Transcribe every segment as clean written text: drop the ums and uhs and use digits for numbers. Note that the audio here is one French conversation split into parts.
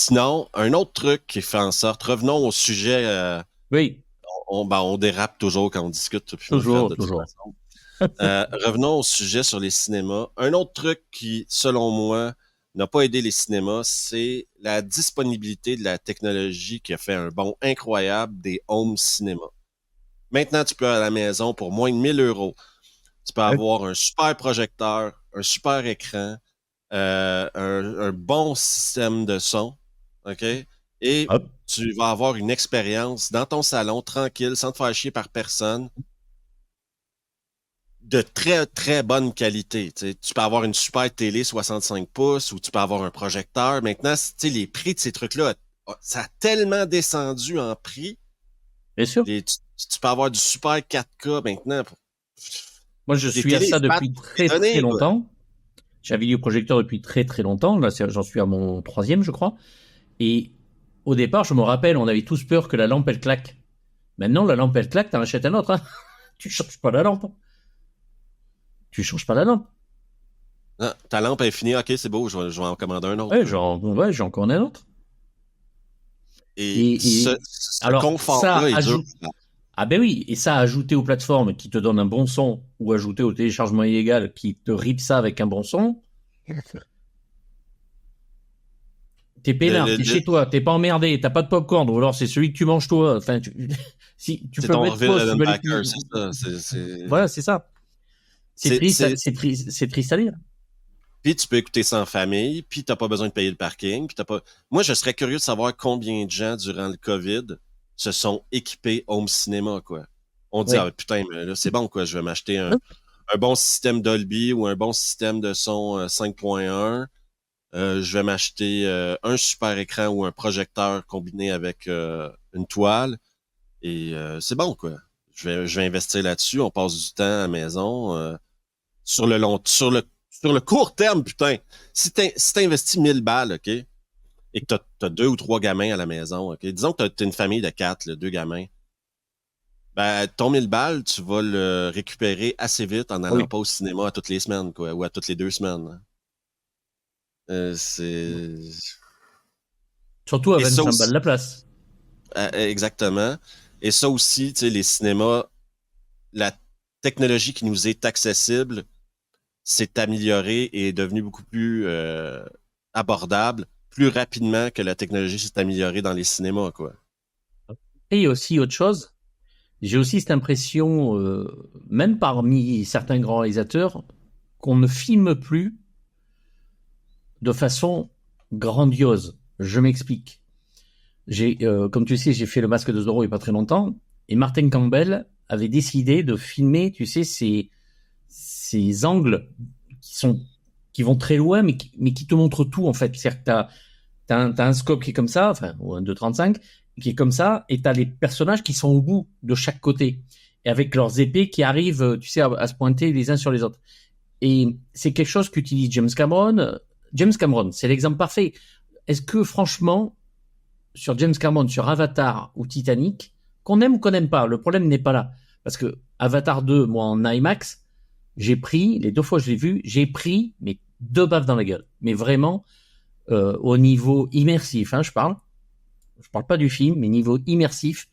Sinon, un autre truc qui fait en sorte, revenons au sujet, Oui, on dérape toujours quand on discute, puis moi, Fred, toujours, de toute toujours. façon. Revenons au sujet sur les cinémas. Un autre truc qui, selon moi, n'a pas aidé les cinémas, c'est la disponibilité de la technologie qui a fait un bond incroyable des home cinéma. Maintenant, tu peux à la maison pour moins de 1 000 euros. Tu peux Ouais. avoir un super projecteur, un super écran, un bon système de son, OK? Et Hop. tu vas avoir une expérience dans ton salon, tranquille, sans te faire chier par personne, de très, très bonne qualité. Tu sais. Tu peux avoir une super télé 65 pouces ou tu peux avoir un projecteur. Maintenant, tu sais, les prix de ces trucs-là, ça a tellement descendu en prix. Bien sûr. Tu peux avoir du super 4K maintenant. Moi, je Des suis à télés ça flat, depuis c'est très, très donné, quoi. longtemps. J'ai un vidéoprojecteur depuis très, très longtemps. Là, j'en suis à mon 3e, je crois. Et au départ, je me rappelle, on avait tous peur que la lampe, elle claque. Maintenant, la lampe, elle claque, t'en achètes un autre. Hein. Tu changes pas la lampe. Tu changes pas la lampe. Ah, ta lampe est finie, ok, c'est beau, je vais en commander un autre. Ouais, j'en connais un autre. Et Et ce alors, ça confort-là est dur. ajoute. Ah ben oui, et ça ajouté aux plateformes qui te donnent un bon son ou ajouté au téléchargement illégal qui te rip ça avec un bon son, t'es Le, peinard, le- t'es le- chez toi, t'es pas emmerdé, t'as pas de popcorn, ou alors c'est celui que tu manges toi. Enfin, si tu c'est peux ton mettre Orville pause, tu peux aller. Redenbacher, c'est ça. Voilà, c'est ça. C'est C'est, triste, c'est- c'est triste à lire. Puis tu peux écouter ça en famille, puis t'as pas besoin de payer le parking, puis t'as pas. Moi, je serais curieux de savoir combien de gens durant le COVID se sont équipés home cinéma, quoi. On dit, Oui. ah putain, mais là, c'est bon, quoi, je vais m'acheter un bon système Dolby ou un bon système de son 5.1. Je vais m'acheter un super écran ou un projecteur combiné avec une toile. Et c'est bon, quoi. Je vais investir là-dessus. On passe du temps à la maison. Sur le court terme, putain. Si t'investis 1000 balles, OK, et que t'as 2 ou 3 gamins à la maison, OK, disons que t'as une famille de 4, là, 2 gamins, ben, ton 1000 balles, tu vas le récupérer assez vite en Ah n'allant oui. pas au cinéma à toutes les semaines, quoi, ou à toutes les 2 semaines. Hein. C'est... Surtout à Et ça 25 balles aussi, la place. exactement. Et ça aussi, tu sais, les cinémas, la technologie qui nous est accessible s'est améliorée et est devenue beaucoup plus abordable plus rapidement que la technologie s'est améliorée dans les cinémas, quoi. Et il y a aussi autre chose. J'ai aussi cette impression, même parmi certains grands réalisateurs, qu'on ne filme plus de façon grandiose. Je m'explique. Comme tu sais, j'ai fait le Masque de Zorro il n'y a pas très longtemps, et Martin Campbell avait décidé de filmer, tu sais, ces angles qui vont très loin, mais qui te montrent tout en fait. C'est-à-dire que t'as un scope qui est comme ça, enfin, ou un 2.35, qui est comme ça, et t'as les personnages qui sont au bout de chaque côté, et avec leurs épées qui arrivent, tu sais, à se pointer les uns sur les autres. Et c'est quelque chose qu'utilise James Cameron. James Cameron, c'est l'exemple parfait. Est-ce que franchement, sur James Cameron, sur Avatar ou Titanic, qu'on aime ou qu'on n'aime pas, le problème n'est pas là. Parce que Avatar 2, moi en IMAX, j'ai pris, les 2 fois que je l'ai vu, j'ai pris mais 2 baffes dans la gueule. Mais vraiment, au niveau immersif, hein, je parle pas du film, mais niveau immersif,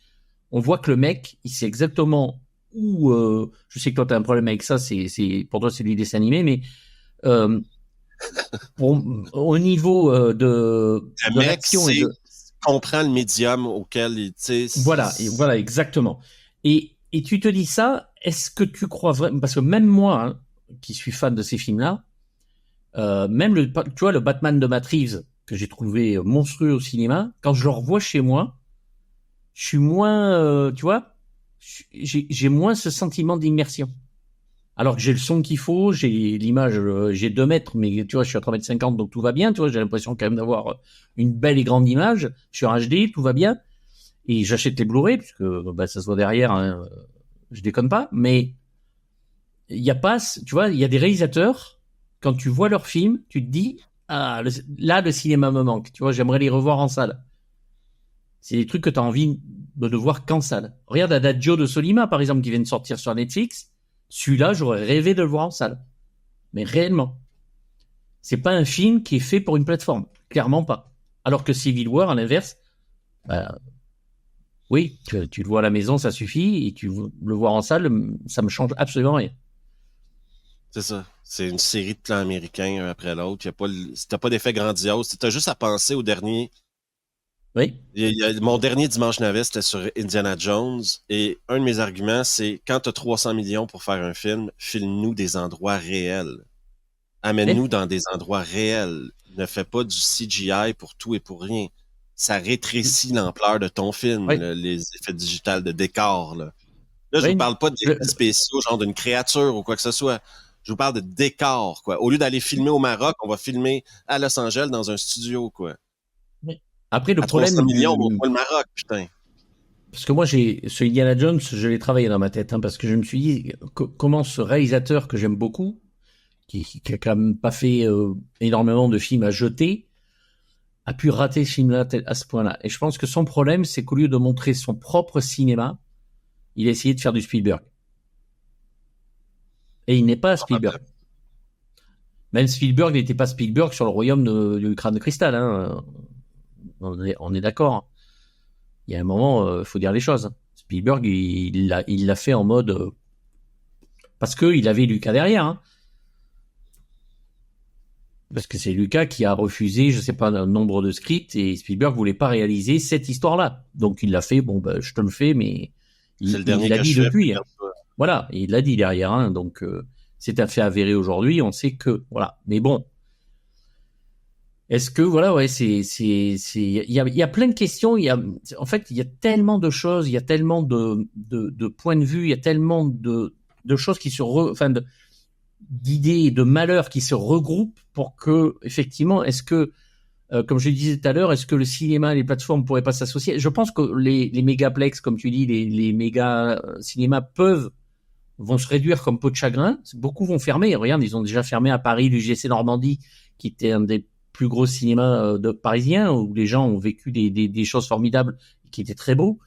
on voit que le mec, il sait exactement où. Je sais que toi, tu as un problème avec ça, pour toi, c'est du dessin animé, mais euh, au niveau Le de mec, l'action et de. comprend le médium auquel il, tu sais, Voilà, exactement. Et tu te dis ça, est-ce que tu crois vraiment. Parce que même moi, hein, qui suis fan de ces films-là, même tu vois, le Batman de Matt Reeves, que j'ai trouvé monstrueux au cinéma, quand je le revois chez moi, je suis moins, tu vois, j'ai moins ce sentiment d'immersion. Alors que j'ai le son qu'il faut, j'ai l'image, j'ai 2 mètres, mais tu vois, je suis à 3,50 m, donc tout va bien, tu vois, j'ai l'impression quand même d'avoir une belle et grande image. Je suis en HD, tout va bien. Et j'achète les Blu-ray, puisque bah, ça se voit derrière, hein, je déconne pas, mais il y a pas, tu vois, il y a des réalisateurs, quand tu vois leurs films, tu te dis, ah, là, le cinéma me manque, tu vois, j'aimerais les revoir en salle. C'est des trucs que tu as envie de ne voir qu'en salle. Regarde Adagio de Solima, par exemple, qui vient de sortir sur Netflix. Celui-là, j'aurais rêvé de le voir en salle. Mais réellement. C'est pas un film qui est fait pour une plateforme. Clairement pas. Alors que Civil War, à l'inverse, bah, oui, tu le vois à la maison, ça suffit, et tu le voir en salle, ça me change absolument rien. C'est ça. C'est une série de plans américains un après l'autre. T'as pas d'effet grandiose. T'as juste à penser au dernier. Oui, Mon dernier Dimanche Navet, c'était sur Indiana Jones. Et un de mes arguments, c'est quand t'as 300 millions pour faire un film, filme-nous des endroits réels. Amène-nous oui, dans des endroits réels. Ne fais pas du CGI pour tout et pour rien. Ça rétrécit l'ampleur de ton film, oui, là, les effets digitales de décor. Là, je vous oui. parle pas d'effets spéciaux, genre d'une créature ou quoi que ce soit. Je vous parle de décor, quoi. Au lieu d'aller filmer au Maroc, on va filmer à Los Angeles dans un studio, quoi. Oui. Après, le À 300 problème millions, du, montre-moi le Maroc, putain. parce que moi, ce Indiana Jones, je l'ai travaillé dans ma tête, hein, parce que je me suis dit, comment ce réalisateur que j'aime beaucoup, qui a quand même pas fait énormément de films à jeter, a pu rater ce film-là à ce point-là. Et je pense que son problème, c'est qu'au lieu de montrer son propre cinéma, il a essayé de faire du Spielberg. Et il n'est pas Spielberg. Même Spielberg n'était pas Spielberg sur le royaume du crâne de cristal. Hein. On est d'accord. Il y a un moment, faut dire les choses. Spielberg, il l'a fait en mode parce que il avait Lucas derrière. Hein. Parce que c'est Lucas qui a refusé, je sais pas, un nombre de scripts et Spielberg voulait pas réaliser cette histoire-là. Donc il l'a fait. Bon, ben, je te le fais, mais C'est le il dernier l'a que dit je fais, depuis. Hein. regarde ça. Voilà, et il l'a dit derrière. Hein. Donc c'est un fait avéré aujourd'hui. On sait que voilà. Mais bon, est-ce que voilà, ouais, il y a plein de questions. En fait, il y a tellement de choses, il y a tellement de points de vue, il y a tellement de choses qui d'idées et de malheurs qui se regroupent pour que, effectivement, est-ce que, comme je le disais tout à l'heure, est-ce que le cinéma, les plateformes pourraient pas s'associer? Je pense que les mégaplex, comme tu dis, les méga cinémas vont se réduire comme peau de chagrin. Beaucoup vont fermer. Regarde, ils ont déjà fermé à Paris l'UGC Normandie, qui était un des plus gros cinémas parisiens, où les gens ont vécu des choses formidables, qui étaient très beaux.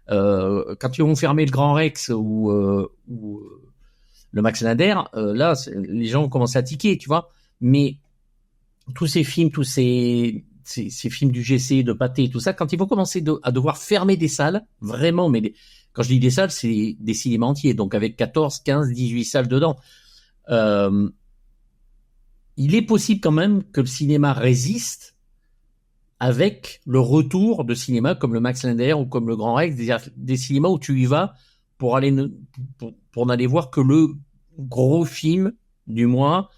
Quand ils vont fermer le Grand Rex ou le Max Linder, là, les gens ont commencé à tiquer, tu vois. Mais tous ces films, ces films du GC, de Pathé, tout ça, quand ils vont commencer à devoir fermer des salles, vraiment, quand je dis des salles, c'est des cinémas entiers, donc avec 14, 15, 18 salles dedans. Euh, il est possible quand même que le cinéma résiste avec le retour de cinéma comme le Max Linder ou comme le Grand Rex, des cinémas où tu y vas pour aller pour n'aller voir que le gros film du mois.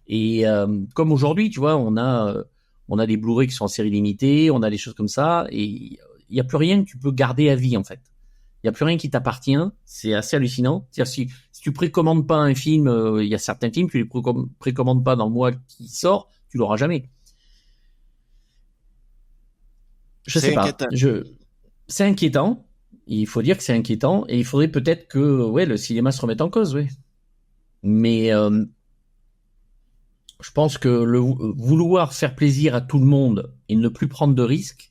Et comme aujourd'hui, tu vois, on a des Blu-ray qui sont en série limitée, on a des choses comme ça, et il n'y a plus rien que tu peux garder à vie en fait. Il n'y a plus rien qui t'appartient. C'est assez hallucinant. C'est-à-dire si tu précommandes pas un film, il y a certains films, tu les précommandes pas dans le mois qui sort, tu l'auras jamais. Je sais C'est pas. inquiétant. C'est inquiétant. Il faut dire que c'est inquiétant, et il faudrait peut-être que ouais, le cinéma se remette en cause, oui. Mais je pense que vouloir faire plaisir à tout le monde et ne plus prendre de risques,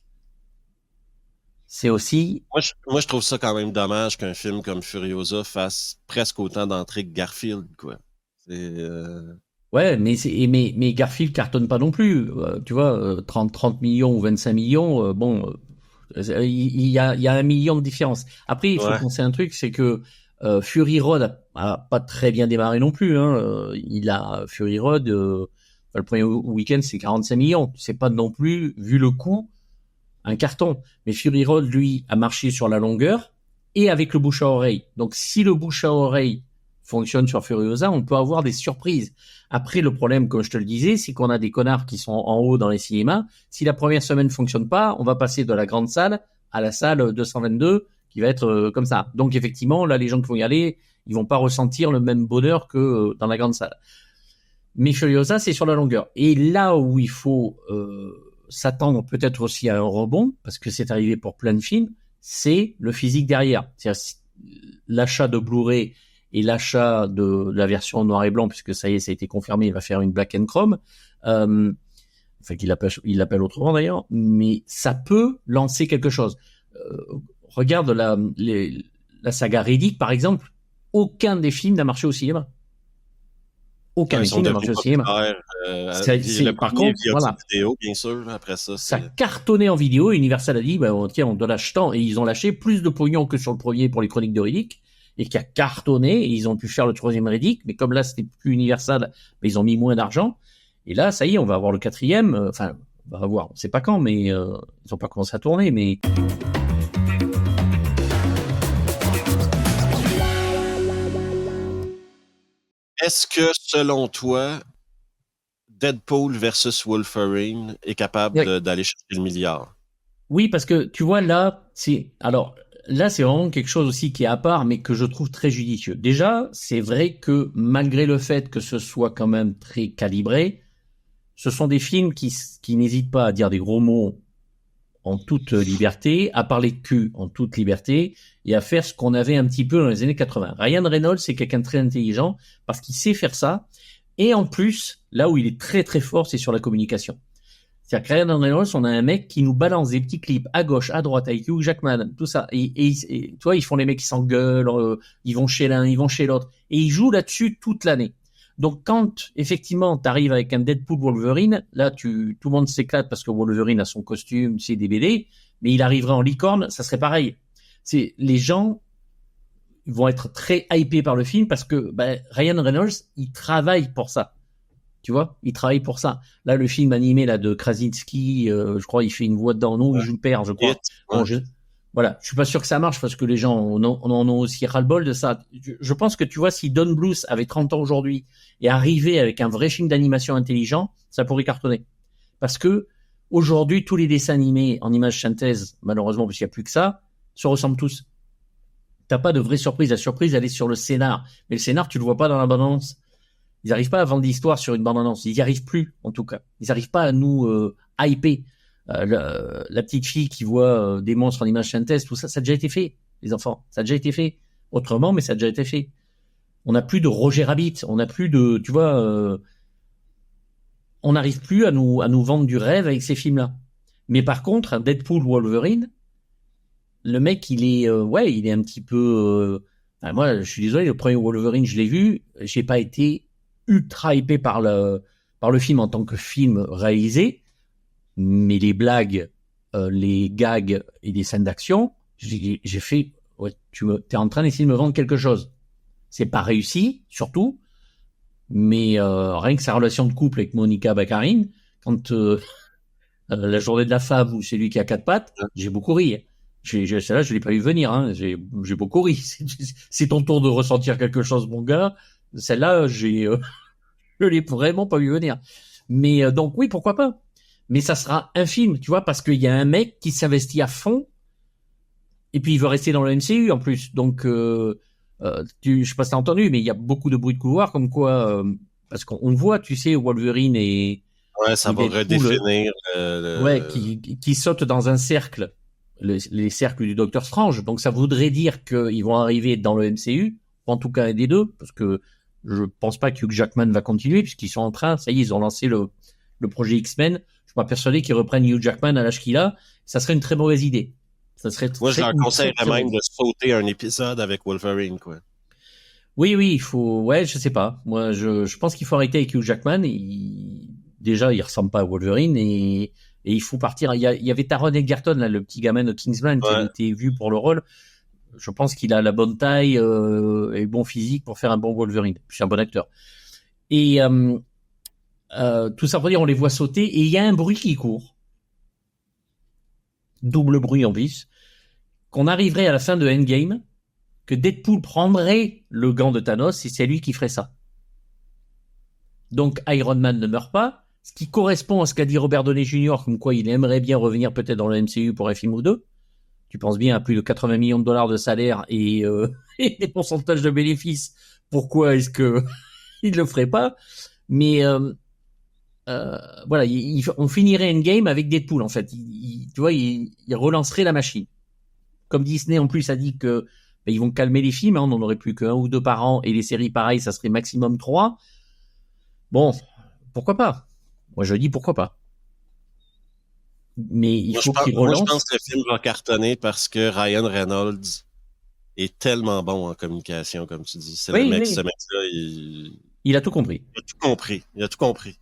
c'est aussi. Moi, je trouve ça quand même dommage qu'un film comme Furiosa fasse presque autant d'entrées que Garfield, quoi. C'est, Ouais, mais Garfield cartonne pas non plus. Tu vois, 30 millions ou 25 millions, il y a 1 million de différence. Après, il faut ouais. penser un truc, c'est que Fury Road a pas très bien démarré non plus. Hein. Fury Road, le premier week-end, c'est 45 millions. C'est pas non plus, vu le coût, un carton. Mais Fury Road, lui, a marché sur la longueur et avec le bouche à oreille. Donc, si le bouche à oreille fonctionne sur Furiosa, on peut avoir des surprises. Après, le problème, comme je te le disais, c'est qu'on a des connards qui sont en haut dans les cinémas. Si la première semaine fonctionne pas, on va passer de la grande salle à la salle 222 qui va être comme ça. Donc, effectivement, là, les gens qui vont y aller, ils vont pas ressentir le même bonheur que dans la grande salle. Mais Furiosa, c'est sur la longueur. Et là où il faut s'attendre peut-être aussi à un rebond, parce que c'est arrivé pour plein de films, c'est le physique derrière. C'est-à-dire l'achat de Blu-ray et l'achat de la version noir et blanc, puisque ça y est, ça a été confirmé, il va faire une black and chrome. Enfin, il l'appelle autrement d'ailleurs, mais ça peut lancer quelque chose. Regarde la saga Riddick, par exemple, aucun des films n'a marché au cinéma. aucun Ils sont film n'a devenus marché au cinéma. populaires. Le Par premier contre, via voilà, vidéo, bien sûr. Après ça, ça c'est... cartonnait en vidéo. Universal a dit, tiens, on donne lâche tant, et ils ont lâché plus de pognon que sur le premier pour les chroniques de Riddick, et qui a cartonné, et ils ont pu faire le troisième Riddick, mais comme là, c'était plus Universal, ils ont mis moins d'argent. Et là, ça y est, on va avoir le quatrième. Enfin, on va voir, on sait pas quand, mais ils ont pas commencé à tourner, mais... Est-ce que, selon toi, Deadpool versus Wolverine est capable d'aller chercher le milliard? Oui, parce que tu vois là, c'est vraiment quelque chose aussi qui est à part, mais que je trouve très judicieux. Déjà, c'est vrai que malgré le fait que ce soit quand même très calibré, ce sont des films qui n'hésitent pas à dire des gros mots en toute liberté, à parler de cul en toute liberté, et à faire ce qu'on avait un petit peu dans les années 80. Ryan Reynolds, c'est quelqu'un de très intelligent parce qu'il sait faire ça. Et en plus, là où il est très très fort, c'est sur la communication. C'est-à-dire que Ryan Reynolds, on a un mec qui nous balance des petits clips à gauche, à droite, avec Hugh Jackman, tout ça. Et tu vois, ils font les mecs qui s'engueulent, ils vont chez l'un, ils vont chez l'autre. Et ils jouent là-dessus toute l'année. Donc quand, effectivement, t'arrives avec un Deadpool Wolverine, là, tout le monde s'éclate parce que Wolverine a son costume, c'est des BD, mais il arriverait en licorne, ça serait pareil. Les gens vont être très hypés par le film parce que Ryan Reynolds, il travaille pour ça. Tu vois, il travaille pour ça. Là, le film animé là de Krasinski, je crois, il fait une voix dedans. Non, il joue le père, je crois. Bon, voilà, je suis pas sûr que ça marche parce que les gens en ont aussi ras-le-bol de ça. Je pense que tu vois, si Don Bluth avait 30 ans aujourd'hui et arrivait avec un vrai film d'animation intelligent, ça pourrait cartonner. Parce que aujourd'hui, tous les dessins animés en images synthèse, malheureusement, parce qu'il n'y a plus que ça, se ressemblent tous. T'as pas de vraie surprise. La surprise, elle est sur le scénar. Mais le scénar, tu le vois pas dans la bande-annonce. Ils n'arrivent pas à vendre l'histoire sur une bande-annonce. Ils n'y arrivent plus, en tout cas. Ils n'arrivent pas à nous hyper. La petite fille qui voit des monstres en image synthèse, tout ça, ça a déjà été fait, les enfants. Ça a déjà été fait. Autrement, mais ça a déjà été fait. On n'a plus de Roger Rabbit. On n'a plus de, tu vois, on n'arrive plus à nous vendre du rêve avec ces films-là. Mais par contre, un Deadpool Wolverine, le mec, il est un petit peu... moi, je suis désolé, le premier Wolverine, je l'ai vu, j'ai pas été ultra hypé par le film en tant que film réalisé, mais les blagues, les gags et les scènes d'action, j'ai fait, ouais, t'es en train d'essayer de me vendre quelque chose. C'est pas réussi, surtout, mais rien que sa relation de couple avec Monica Baccarin, quand la journée de la femme ou c'est lui qui a quatre pattes, j'ai beaucoup ri. Celle-là, je l'ai pas vu venir. Hein. J'ai beaucoup ri. C'est ton tour de ressentir quelque chose, mon gars. Celle-là, je l'ai vraiment pas vu venir. Mais donc oui, pourquoi pas. Mais ça sera un film, tu vois, parce qu'il y a un mec qui s'investit à fond. Et puis il veut rester dans le MCU en plus. Donc, je sais pas si t'as entendu, mais il y a beaucoup de bruit de couloir, comme quoi, parce qu'on le voit, tu sais, Wolverine et ouais, ça va redéfinir. Ouais, qui saute dans un cercle. Les cercles du Docteur Strange. Donc ça voudrait dire qu'ils vont arriver dans le MCU, ou en tout cas un des deux, parce que je pense pas que Hugh Jackman va continuer, puisqu'ils sont en train, ça y est, ils ont lancé le projet X-Men. Je suis pas persuadé qu'ils reprennent Hugh Jackman à l'âge qu'il a. Ça serait une très mauvaise idée. Ça serait Moi, je leur conseillerais même de sauter un épisode avec Wolverine, quoi. Oui, il faut, ouais, je sais pas. Moi, je pense qu'il faut arrêter avec Hugh Jackman. Déjà, il ressemble pas à Wolverine et il faut partir. Il y avait Taron Egerton, là, le petit gamin de Kingsman, qui avait été vu pour le rôle. Je pense qu'il a la bonne taille et le bon physique pour faire un bon Wolverine. C'est un bon acteur. Et tout ça pour dire, on les voit sauter et il y a un bruit qui court. Double bruit en plus. Qu'on arriverait à la fin de Endgame, que Deadpool prendrait le gant de Thanos et c'est lui qui ferait ça. Donc Iron Man ne meurt pas, ce qui correspond à ce qu'a dit Robert Downey Jr., comme quoi il aimerait bien revenir peut-être dans le MCU pour un film ou deux. Tu penses bien à plus de 80 millions de dollars de salaire et des pourcentages de bénéfices. Pourquoi est-ce que il le ferait pas? Mais voilà, on finirait Endgame avec Deadpool en fait. Tu vois, il relancerait la machine. Comme Disney en plus a dit que ils vont calmer les films, hein, on n'en aurait plus qu'un ou deux par an, et les séries pareilles, ça serait maximum 3. Bon, pourquoi pas? Moi je dis pourquoi pas. Mais il faut qu'il relance. Moi je pense que le film va cartonner parce que Ryan Reynolds est tellement bon en communication, comme tu dis. C'est le mec, ce mec-là, Il a tout compris. Il a tout compris. Il a tout compris.